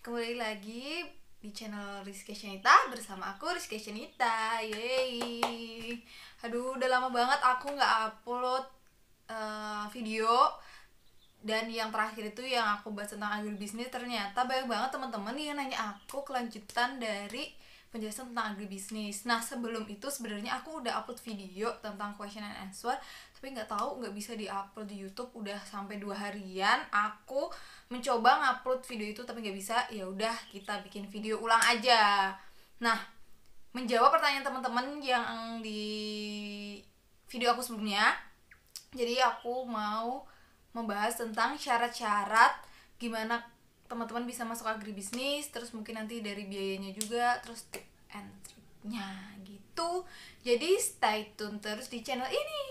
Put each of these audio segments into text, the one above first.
Kembali lagi di channel Rizky Shanita bersama aku Rizky Shanita. Yeay. Aduh, udah lama banget aku nggak upload video. Dan yang terakhir itu yang aku bahas tentang agribisnis. Ternyata banyak banget teman-teman yang nanya aku kelanjutan dari penjelasan tentang agribisnis. Nah, sebelum itu sebenarnya aku udah upload video tentang question and answer, tapi nggak tahu nggak bisa diupload di YouTube. Udah sampai 2 harian aku mencoba ngupload video itu tapi nggak bisa. Ya udah, kita bikin video ulang aja. Nah, menjawab pertanyaan teman-teman yang di video aku sebelumnya, jadi aku mau membahas tentang syarat-syarat gimana teman-teman bisa masuk agribisnis, terus mungkin nanti dari biayanya juga, terus tip and triknya gitu. Jadi stay tune terus di channel ini.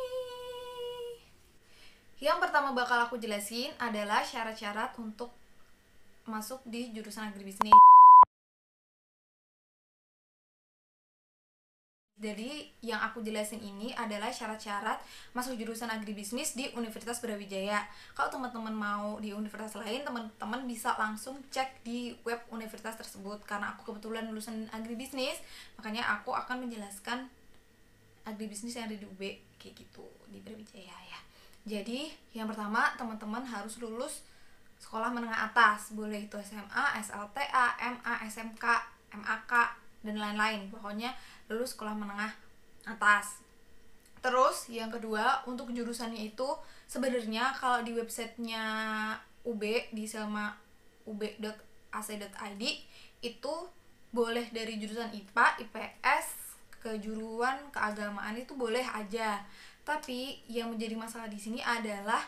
Yang pertama bakal aku jelasin adalah syarat-syarat untuk masuk di jurusan agribisnis. Jadi yang aku jelasin ini adalah syarat-syarat masuk jurusan agribisnis di Universitas Brawijaya. Kalau teman-teman mau di universitas lain, teman-teman bisa langsung cek di web universitas tersebut. Karena aku kebetulan lulusan agribisnis, makanya aku akan menjelaskan agribisnis yang ada di UB kayak gitu, di Brawijaya ya. Jadi yang pertama, teman-teman harus lulus sekolah menengah atas. Boleh itu SMA, SLTA, MA, SMK, MAK, dan lain-lain. Pokoknya lulus sekolah menengah atas. Terus yang kedua, untuk jurusannya itu sebenarnya kalau di websitenya UB di selmaub.ac.id itu boleh dari jurusan IPA, IPS, kejuruan keagamaan itu boleh aja. Tapi yang menjadi masalah di sini adalah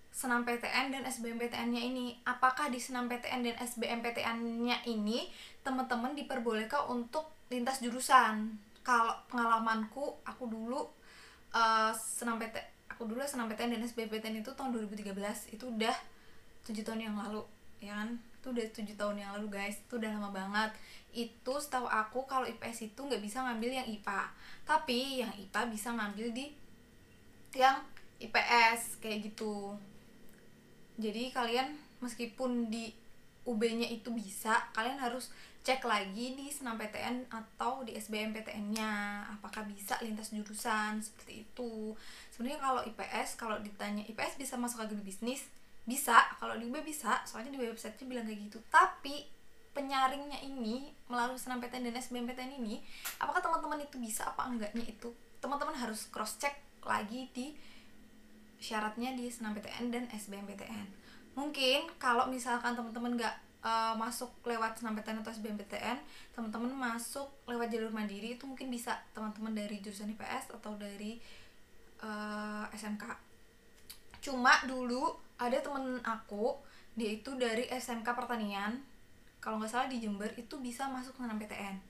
senam PTN dan SBMPTN-nya ini. Apakah di senam PTN dan SBMPTN-nya ini teman-teman diperbolehkan untuk lintas jurusan? Kalau pengalamanku, aku dulu senam PTN dan SBMPTN itu tahun 2013. Itu udah 7 tahun yang lalu, ya kan? Itu udah 7 tahun yang lalu, guys. Itu udah lama banget. Itu setahu aku kalau IPS itu nggak bisa ngambil yang IPA, tapi yang IPA bisa ngambil di yang IPS kayak gitu. Jadi kalian meskipun di UB-nya itu bisa, kalian harus cek lagi di senam PTN atau di SBMPTN-nya apakah bisa lintas jurusan seperti itu. Sebenarnya kalau IPS, kalau ditanya IPS bisa masuk agribisnis, bisa. Kalau di UB bisa, soalnya di website-nya bilang kayak gitu. Tapi penyaringnya ini melalui senam PTN dan SBMPTN ini, apakah teman-teman itu bisa apa enggaknya itu teman-teman harus cross check lagi di syaratnya di senam PTN dan SBMPTN. Mungkin kalau misalkan teman-teman nggak masuk lewat senam PTN atau SBMPTN, teman-teman masuk lewat jalur mandiri, itu mungkin bisa teman-teman dari jurusan IPS atau dari SMK. Cuma dulu ada temen aku, dia itu dari SMK Pertanian, kalau nggak salah di Jember, itu bisa masuk senam PTN.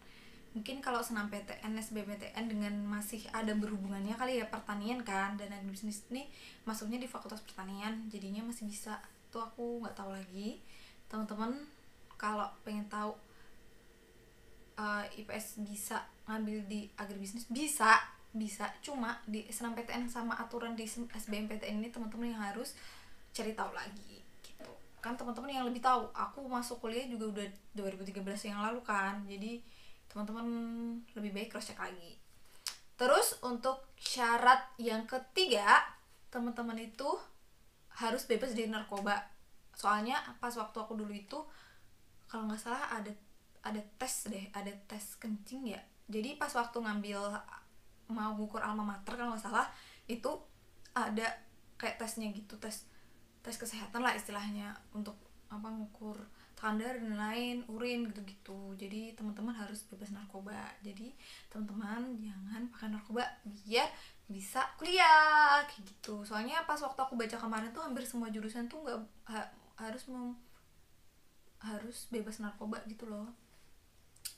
Mungkin kalau senam PTN, SBMPTN dengan masih ada berhubungannya kali ya, pertanian kan, dan agribisnis ini masuknya di fakultas pertanian, jadinya masih bisa. Itu aku nggak tahu lagi. Teman-teman kalau pengen tahu IPS bisa ngambil di agribisnis, bisa. Cuma di senam PTN sama aturan di SBMPTN ini teman-teman yang harus cari tahu lagi gitu. Kan teman-teman yang lebih tahu. Aku masuk kuliah juga udah 2013 yang lalu kan. Jadi teman-teman lebih baik cross check lagi. Terus untuk syarat yang ketiga, teman-teman itu harus bebas dari narkoba. Soalnya pas waktu aku dulu itu, kalau nggak salah ada tes kencing ya. Jadi pas waktu ngambil mau ngukur alma mater kalau nggak salah, itu ada kayak tesnya gitu, tes kesehatan lah istilahnya, untuk apa, ngukur tekanan dan lain, urin gitu-gitu. Jadi teman-teman harus bebas narkoba. Jadi teman-teman jangan pakai narkoba biar bisa kuliah kayak gitu. Soalnya pas waktu aku baca kemarin tuh hampir semua jurusan tuh nggak harus bebas narkoba gitu loh.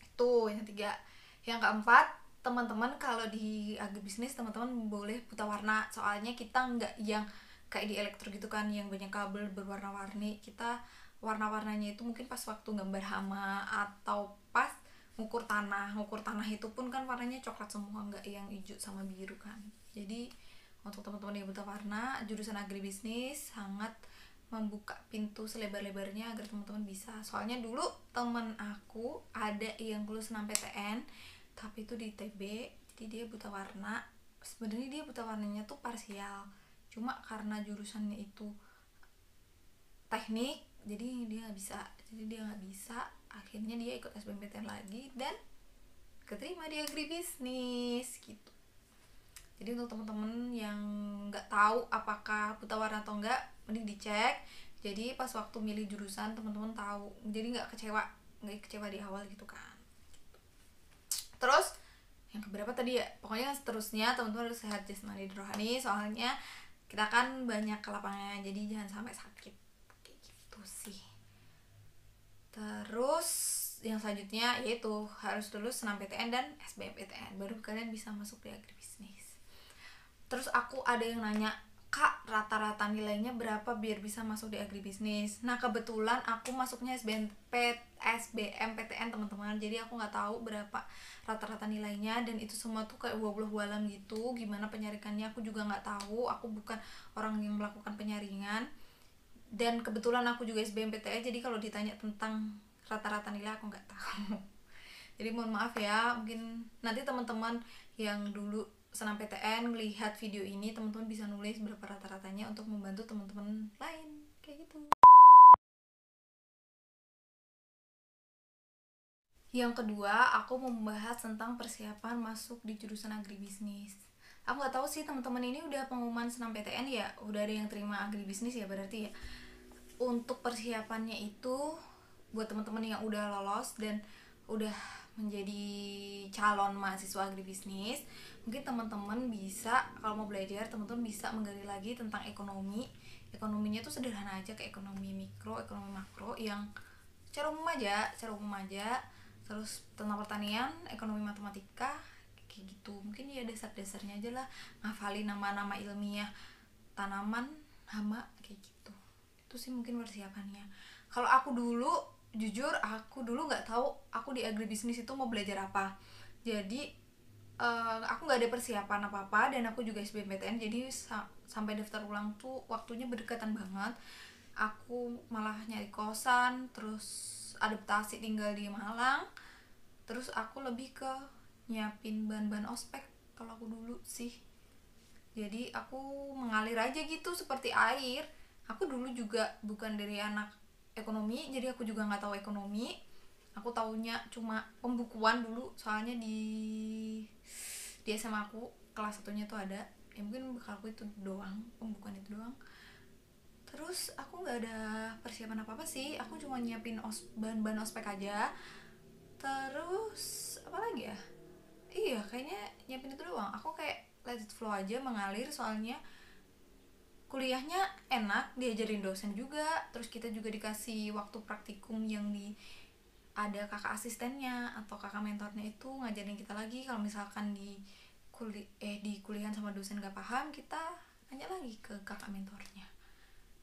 Itu yang ketiga. Yang keempat, teman-teman kalau di agribisnis teman-teman boleh buta warna. Soalnya kita nggak yang kayak di elektro gitu kan, yang banyak kabel berwarna-warni. Kita warna-warnanya itu mungkin pas waktu gambar hama atau pas ngukur tanah itu pun kan warnanya coklat semua, nggak yang hijau sama biru kan. Jadi untuk teman-teman yang buta warna, jurusan agribisnis sangat membuka pintu selebar-lebarnya agar teman-teman bisa. Soalnya dulu temen aku ada yang lulus SNMPTN tapi itu di ITB, jadi dia buta warna. Sebenarnya dia buta warnanya tuh parsial, cuma karena jurusannya itu teknik jadi dia nggak bisa. Akhirnya dia ikut SBMPTN lagi dan keterima di agribisnis gitu. Jadi untuk teman-teman yang nggak tahu apakah buta warna atau enggak, mending dicek. Jadi pas waktu milih jurusan teman-teman tahu, jadi nggak kecewa di awal gitu kan. Terus yang keberapa tadi ya, pokoknya seterusnya teman-teman harus sehat jasmani dan rohani, soalnya kita kan banyak ke lapangan, jadi jangan sampai sakit kayak gitu sih. Terus yang selanjutnya yaitu harus lulus SNMPTN dan SBMPTN baru kalian bisa masuk di agribisnis. Terus aku ada yang nanya, Kak, rata-rata nilainya berapa biar bisa masuk di agribisnis? Nah kebetulan aku masuknya SBMPTN teman-teman, jadi aku nggak tahu berapa rata-rata nilainya, dan itu semua tuh kayak walau gitu. Gimana penyaringannya aku juga nggak tahu, aku bukan orang yang melakukan penyaringan. Dan kebetulan aku juga SBMPTN, jadi kalau ditanya tentang rata-rata nilai aku nggak tahu. Jadi mohon maaf ya, mungkin nanti teman-teman yang dulu SNMPTN ngelihat video ini, teman-teman bisa nulis berapa rata-ratanya untuk membantu teman-teman lain kayak gitu. Yang kedua, aku mau membahas tentang persiapan masuk di jurusan agribisnis. Aku nggak tahu sih teman-teman ini udah pengumuman SNMPTN ya, udah ada yang terima agribisnis ya berarti ya. Untuk persiapannya itu buat teman-teman yang udah lolos dan udah menjadi calon mahasiswa agribisnis, mungkin teman-teman bisa, kalau mau belajar teman-teman bisa menggali lagi tentang ekonominya tuh sederhana aja, kayak ekonomi mikro, ekonomi makro yang secara umum aja. Terus tentang pertanian, ekonomi matematika kayak gitu. Mungkin ya dasar-dasarnya aja lah, ngafalin nama-nama ilmiah tanaman, hama kayak gitu. Itu sih mungkin persiapannya. Kalau aku dulu, jujur aku dulu nggak tahu aku di agribisnis itu mau belajar apa. Jadi aku nggak ada persiapan apa-apa, dan aku juga SBMPTN, jadi sampai daftar ulang tuh waktunya berdekatan banget. Aku malah nyari kosan, terus adaptasi tinggal di Malang, terus aku lebih ke nyiapin bahan-bahan ospek kalau aku dulu sih. Jadi aku mengalir aja gitu seperti air. Aku dulu juga bukan dari anak ekonomi, jadi aku juga nggak tahu ekonomi. Aku taunya cuma pembukuan dulu, soalnya di SMA aku kelas satunya tuh ada, ya mungkin bekalku itu doang, pembukuan itu doang. Terus aku nggak ada persiapan apa apa sih, aku cuma nyiapin bahan-bahan ospek aja. Terus apa lagi ya, iya kayaknya nyiapin itu doang. Aku kayak let it flow aja, mengalir, soalnya kuliahnya enak, diajarin dosen juga, terus kita juga dikasih waktu praktikum yang ada kakak asistennya atau kakak mentornya itu ngajarin kita lagi. Kalau misalkan di kuliahan sama dosen gak paham, kita nanya lagi ke kakak mentornya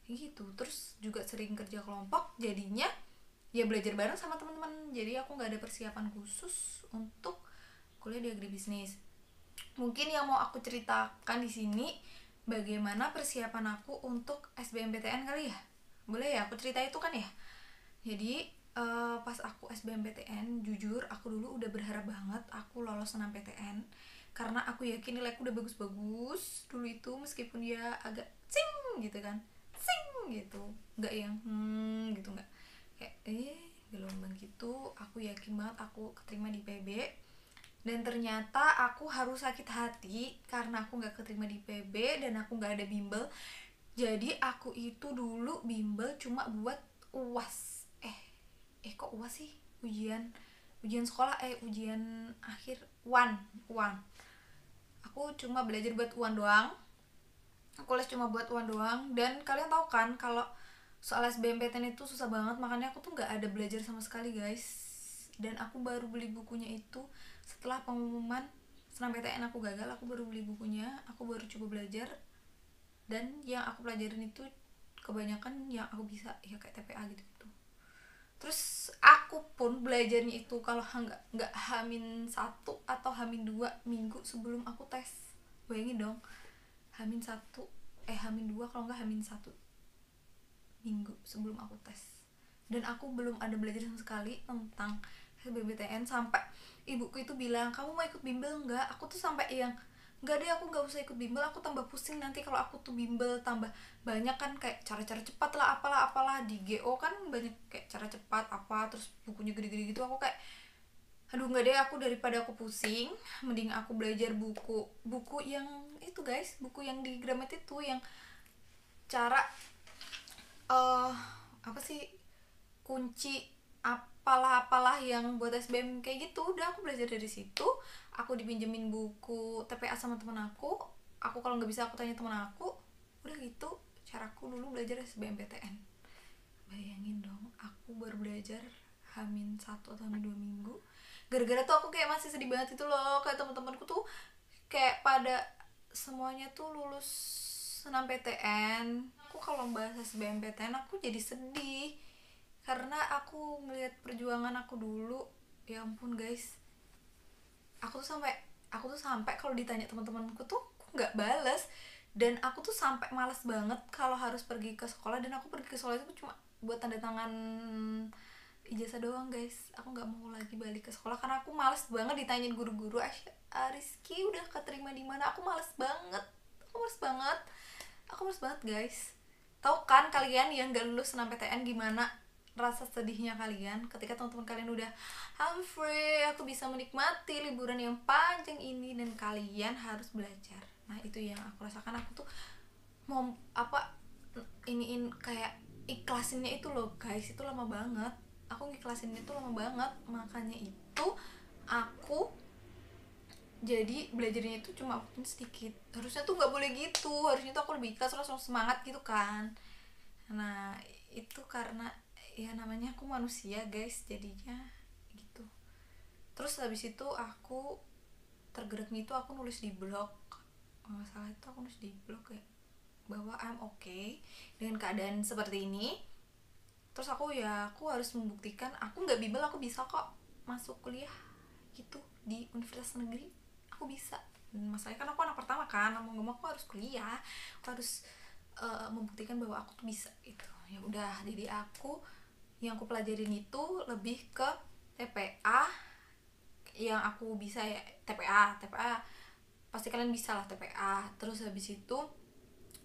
gitu. Terus juga sering kerja kelompok, jadinya ya belajar bareng sama teman-teman. Jadi aku nggak ada persiapan khusus untuk kuliah di agribisnis. Mungkin yang mau aku ceritakan di sini bagaimana persiapan aku untuk SBMPTN kali ya. Boleh ya aku cerita itu kan ya. Jadi pas aku SBMPTN, jujur aku dulu udah berharap banget aku lolos SNMPTN, karena aku yakin nilaiku udah bagus-bagus dulu itu, meskipun ya agak sing gitu kan, sing gitu, nggak yang gitu, nggak kayak gelombang gitu. Aku yakin banget aku keterima di PB, dan ternyata aku harus sakit hati karena aku nggak keterima di PB dan aku nggak ada bimbel. Jadi aku itu dulu bimbel cuma buat UAS. Kok UAS sih, ujian sekolah, ujian akhir UAN. Aku cuma belajar buat UAN doang, aku les cuma buat UAN doang. Dan kalian tahu kan kalau soal SBMPTN itu susah banget, makanya aku tuh nggak ada belajar sama sekali guys. Dan aku baru beli bukunya itu setelah pengumuman SNMPTN aku gagal. Aku baru beli bukunya, aku baru coba belajar, dan yang aku pelajarin itu kebanyakan yang aku bisa ya kayak TPA gitu. Terus aku pun belajarnya itu kalau nggak H-1 atau H-2 minggu sebelum aku tes. Bayangin dong, H-1 H-2 kalau nggak H-1. minggu sebelum aku tes, dan aku belum ada belajar sama sekali tentang SBMPTN. Sampai ibuku itu bilang, kamu mau ikut bimbel nggak? Aku tuh sampai yang nggak deh, aku nggak usah ikut bimbel, aku tambah pusing nanti kalau aku tuh bimbel, tambah banyak kan kayak cara-cara cepat lah, apalah di GO kan banyak kayak cara cepat apa, terus bukunya gede-gede gitu. Aku kayak aduh nggak deh, aku daripada aku pusing mending aku belajar buku yang itu guys, buku yang di Gramet itu, yang cara apa sih, kunci apalah yang buat SBM kayak gitu. Udah aku belajar dari situ, aku dipinjemin buku TPA sama temen aku kalau nggak bisa aku tanya temen aku. Udah gitu caraku dulu belajar SBMPTN. Bayangin dong, aku baru belajar Hamin 1 atau Hamin 2 minggu, gara-gara tuh aku kayak masih sedih banget itu loh. Kayak teman-temanku tuh kayak pada semuanya tuh lulus senam PTN. Aku kalau bahas SBMPTN aku jadi sedih karena aku ngelihat perjuangan aku dulu. Ya ampun guys, aku tuh sampai kalau ditanya teman-temanku tuh aku nggak bales, dan aku tuh sampai malas banget kalau harus pergi ke sekolah. Dan aku pergi ke sekolah itu cuma buat tanda tangan ijazah doang guys. Aku nggak mau lagi balik ke sekolah karena aku malas banget ditanyain guru-guru, Rizky udah keterima di mana. Aku malas banget, aku malas banget guys. Tahu kan kalian yang gak lulus senam PTN gimana rasa sedihnya kalian ketika teman-teman kalian udah I'm free, aku bisa menikmati liburan yang panjang ini, dan kalian harus belajar. Nah itu yang aku rasakan. Aku tuh mau apa, iniin kayak ikhlasinnya itu loh guys, itu lama banget. Aku ngiklasinnya itu lama banget, makanya itu aku jadi belajarnya itu cuma mungkin sedikit. Harusnya tuh nggak boleh gitu, harusnya tuh aku lebih ikhlas, langsung semangat gitu kan. Nah itu karena ya namanya aku manusia guys, jadinya gitu. Terus habis itu aku tergeraknya itu aku nulis di blog, nggak salah itu aku nulis di blog ya, bahwa I'm okay dengan keadaan seperti ini. Terus aku harus membuktikan aku nggak bimbel, aku bisa kok masuk kuliah gitu di universitas negeri, aku bisa. Dan masalahnya kan aku anak pertama kan, mau nggak mau aku harus kuliah, aku harus membuktikan bahwa aku tuh bisa gitu. Ya udah, jadi yang aku pelajarin itu lebih ke TPA yang aku bisa ya. TPA pasti kalian bisa lah TPA. Terus habis itu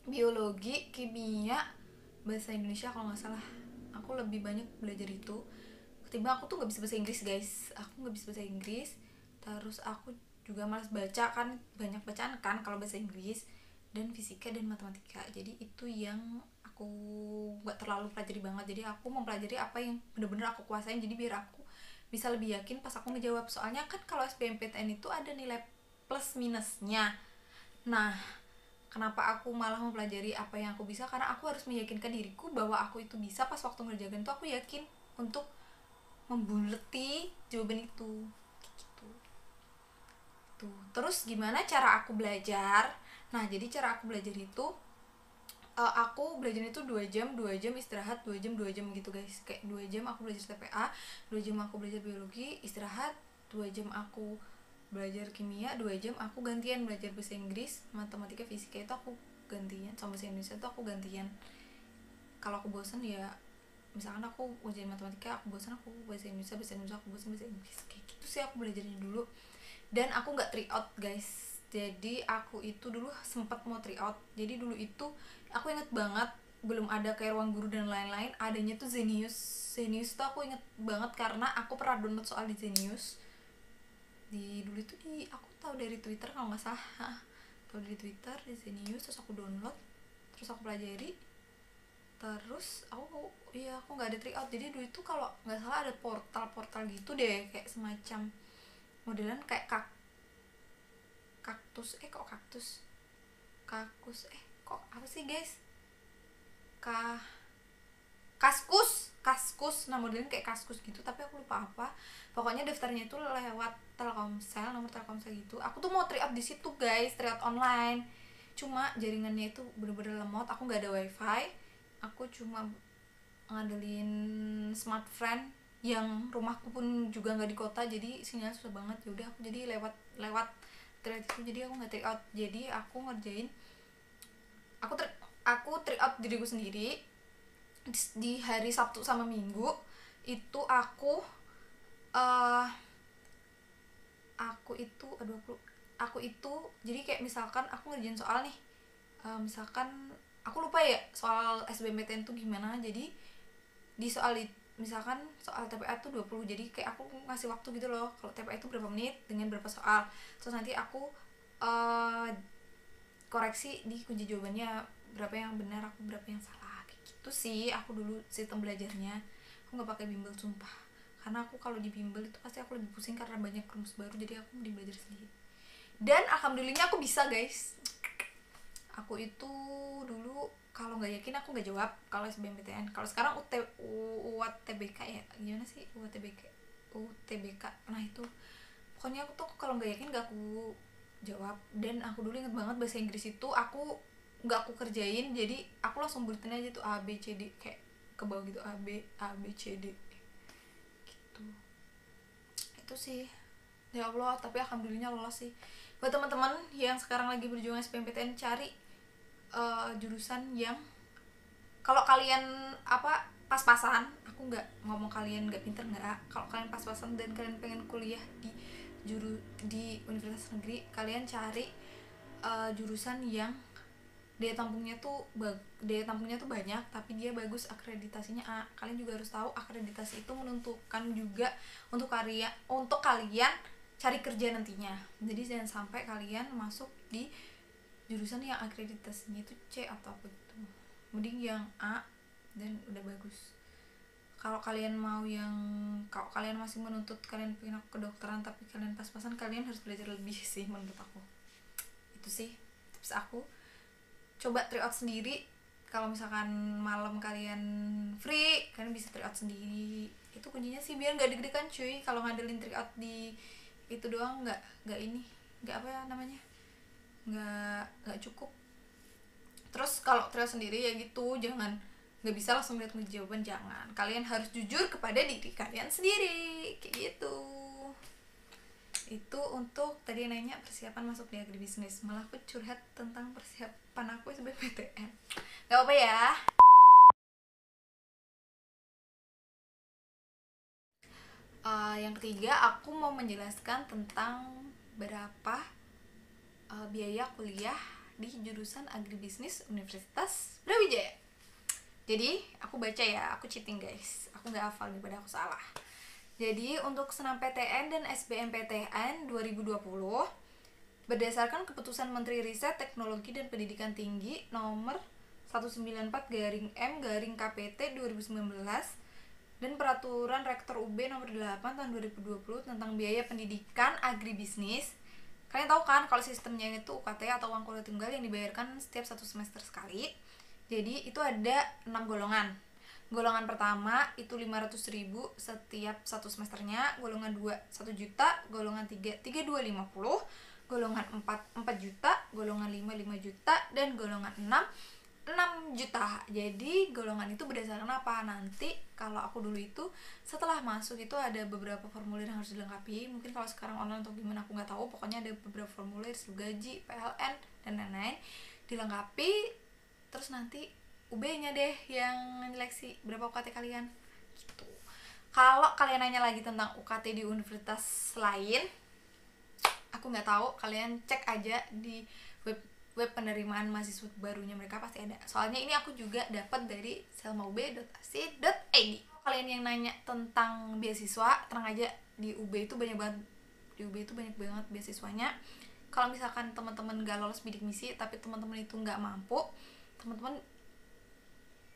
biologi, kimia, bahasa Indonesia kalau nggak salah. Aku lebih banyak belajar itu ketimbang aku tuh nggak bisa bahasa Inggris guys. Aku nggak bisa bahasa Inggris. Terus aku juga malas baca kan, banyak bacaan kan kalau bahasa Inggris, dan fisika dan matematika. Jadi itu yang aku nggak terlalu pelajari banget. Jadi aku mempelajari apa yang bener-bener aku kuasain, jadi biar aku bisa lebih yakin pas aku ngejawab. Soalnya kan kalau SBMPTN itu ada nilai plus minusnya. Nah kenapa aku malah mempelajari apa yang aku bisa, karena aku harus meyakinkan diriku bahwa aku itu bisa. Pas waktu ngerjain itu aku yakin untuk membuleti jawaban itu gitu. Tuh. Terus gimana cara aku belajar? Nah jadi cara aku belajar itu aku belajar itu 2 jam istirahat, 2 jam gitu guys. Kayak 2 jam aku belajar TPA, 2 jam aku belajar biologi, istirahat, 2 jam aku belajar kimia, 2 jam aku gantian belajar bahasa Inggris, matematika, fisika itu aku gantian, sama bahasa Indonesia itu aku gantian. Kalau aku bosan ya misalkan aku ujian matematika aku bosan, aku bahasa Indonesia aku bosan bahasa Inggris. Kayak gitu sih aku belajarnya dulu. Dan aku nggak try out guys, jadi aku itu dulu sempat mau try out. Jadi dulu itu aku inget banget belum ada kayak ruang guru dan lain-lain, adanya tuh Zenius tuh aku inget banget karena aku pernah download soal di Zenius. Dulu itu aku tahu dari Twitter kalau nggak salah, tahu dari Twitter di Zenius, terus aku download, terus aku pelajari, terus aku nggak ada try out. Jadi dulu itu kalau nggak salah ada portal gitu deh, kayak semacam modelan kayak kaktus kok apa sih guys, kaskus. Nah modelnya kayak kaskus gitu, tapi aku lupa apa. Pokoknya daftarnya itu lewat Telkomsel, nomor Telkomsel gitu. Aku tuh mau try out di situ guys, try out online, cuma jaringannya itu bener-bener lemot. Aku nggak ada wifi, aku cuma ngandelin smartfriend yang rumahku pun juga nggak di kota, jadi sinyal susah banget. Ya udah aku jadi lewat try out itu. Jadi aku nggak try out, jadi aku ngerjain, aku try out diriku sendiri. di hari Sabtu sama Minggu itu eh aku itu jadi kayak misalkan aku ngerjain soal nih, misalkan aku lupa ya soal SBMPTN tuh gimana. Jadi di soal misalkan soal TPA tuh 20, jadi kayak aku ngasih waktu gitu loh, kalau TPA itu berapa menit dengan berapa soal, terus nanti aku koreksi di kunci jawabannya, berapa yang benar aku berapa yang salah, kayak gitu sih aku dulu sistem belajarnya. Aku nggak pakai bimbel sumpah, karena aku kalau di bimbel itu pasti aku lebih pusing karena banyak rumus baru, jadi aku mending belajar sendiri. Dan alhamdulillahnya aku bisa guys. Aku itu dulu kalau nggak yakin aku nggak jawab kalau SBMPTN. Kalau sekarang UTBK ya gimana sih, UTBK, nah itu pokoknya aku tuh kalau nggak yakin nggak aku jawab. Dan aku dulu inget banget bahasa Inggris itu aku nggak aku kerjain, jadi aku langsung buletin aja tuh A B C D kayak ke bawah gitu, A B C D gitu. Itu sih, ya Allah, tapi alhamdulillahnya lolos sih. Buat teman-teman yang sekarang lagi berjuang SBMPTN, cari jurusan yang kalau kalian pas-pasan, aku nggak ngomong kalian nggak pinter, nggak. Kalau kalian pas-pasan dan kalian pengen kuliah di universitas negeri, kalian cari jurusan yang daya tampungnya tuh banyak tapi dia bagus, akreditasinya A. Kalian juga harus tahu akreditasi itu menentukan juga untuk kalian cari kerja nantinya. Jadi jangan sampai kalian masuk di jurusan yang akreditasinya itu C atau apa gitu, mending yang A dan udah bagus. Kalau kalian masih menuntut kalian pengen kedokteran tapi kalian pas-pasan, kalian harus belajar lebih sih menurut aku. Itu sih tips aku. Coba try out sendiri. Kalau misalkan malam kalian free, kalian bisa try out sendiri. Itu kuncinya sih, biar nggak deg-degan cuy. Kalau ngandelin try out di itu doang nggak apa ya namanya, nggak cukup. Terus kalau try out sendiri ya gitu, nggak bisa langsung lihat jawaban, jangan. Kalian harus jujur kepada diri kalian sendiri kayak gitu. Itu untuk tadi nanya persiapan masuk di agribisnis, malah aku curhat tentang persiapan aku sebagai PTN. Gak apa ya. Yang ketiga, aku mau menjelaskan tentang berapa biaya kuliah di jurusan agribisnis Universitas Brawijaya. Jadi aku baca ya, aku cheating guys, aku nggak hafal daripada aku salah. Jadi untuk senam PTN dan SBMPTN 2020 berdasarkan keputusan Menteri Riset, Teknologi dan Pendidikan Tinggi nomor 194/M/KPT 2019 dan peraturan Rektor UB nomor 8 tahun 2020 tentang biaya pendidikan agribisnis. Kalian tahu kan kalau sistemnya itu UKT atau uang kuliah tunggal yang dibayarkan setiap 1 semester sekali. Jadi itu ada 6 golongan. Golongan pertama itu 500.000 setiap 1 semesternya, golongan 2 1 juta, golongan 3 3250, golongan 4 juta, golongan 5 juta, dan golongan 6 juta. Jadi golongan itu berdasarkan apa? Nanti kalau aku dulu itu setelah masuk itu ada beberapa formulir yang harus dilengkapi. Mungkin kalau sekarang online atau gimana aku nggak tahu, pokoknya ada beberapa formulir, gaji, PLN, dan lain-lain dilengkapi. Terus nanti UB-nya deh yang nyeleksi berapa UKT kalian gitu. Kalau kalian nanya lagi tentang UKT di universitas lain, aku nggak tahu, kalian cek aja di web penerimaan mahasiswa barunya mereka, pasti ada. Soalnya ini aku juga dapat dari selmaub.ac.id. Kalian yang nanya tentang beasiswa, tenang aja, di UB itu banyak banget beasiswanya. Kalau misalkan teman-teman nggak lolos bidik misi tapi teman-teman itu nggak mampu, teman-teman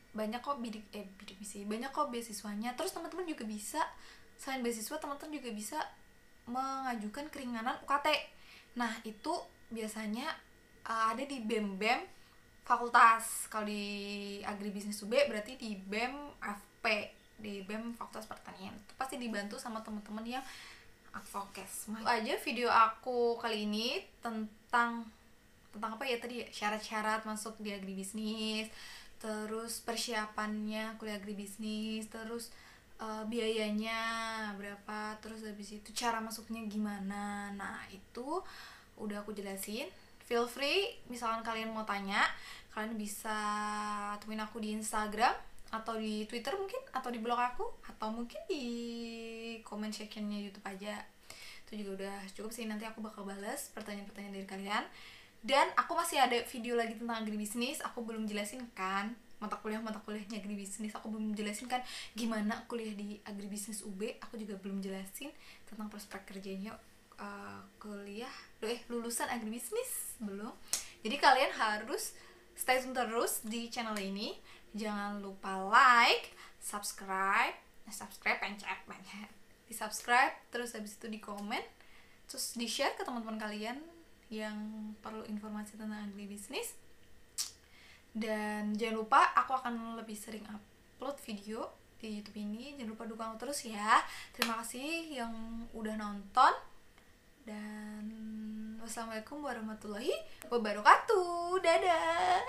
banyak kok banyak kok beasiswanya. Terus teman-teman juga bisa, selain beasiswa, teman-teman juga bisa mengajukan keringanan UKT. Nah itu biasanya ada di BEM fakultas. Kalau di agribisnis UB berarti di BEM FP, di BEM Fakultas Pertanian. Itu pasti dibantu sama teman-teman yang advokes. Itu aja video aku kali ini tentang apa ya tadi ya, syarat-syarat masuk di agribisnis, terus persiapannya kuliah agribisnis, terus biayanya berapa, terus habis itu cara masuknya gimana. Nah itu udah aku jelasin. Feel free misalkan kalian mau tanya, kalian bisa temuin aku di Instagram atau di Twitter mungkin, atau di blog aku, atau mungkin di comment sectionnya YouTube aja. Itu juga udah cukup sih, nanti aku bakal balas pertanyaan-pertanyaan dari kalian. Dan aku masih ada video lagi tentang agribisnis, aku belum jelasin kan mata kuliahnya agribisnis, aku belum jelasin kan gimana kuliah di agribisnis UB, aku juga belum jelasin tentang prospek kerjanya kuliah lulusan agribisnis belum. Jadi kalian harus stay tune terus di channel ini, jangan lupa like, subscribe, pencet di subscribe, terus habis itu di komen, terus di share ke teman-teman kalian yang perlu informasi tentang agribisnis. Dan jangan lupa aku akan lebih sering upload video di YouTube ini. Jangan lupa dukung aku terus ya. Terima kasih yang udah nonton. Dan wassalamualaikum warahmatullahi wabarakatuh. Dadah.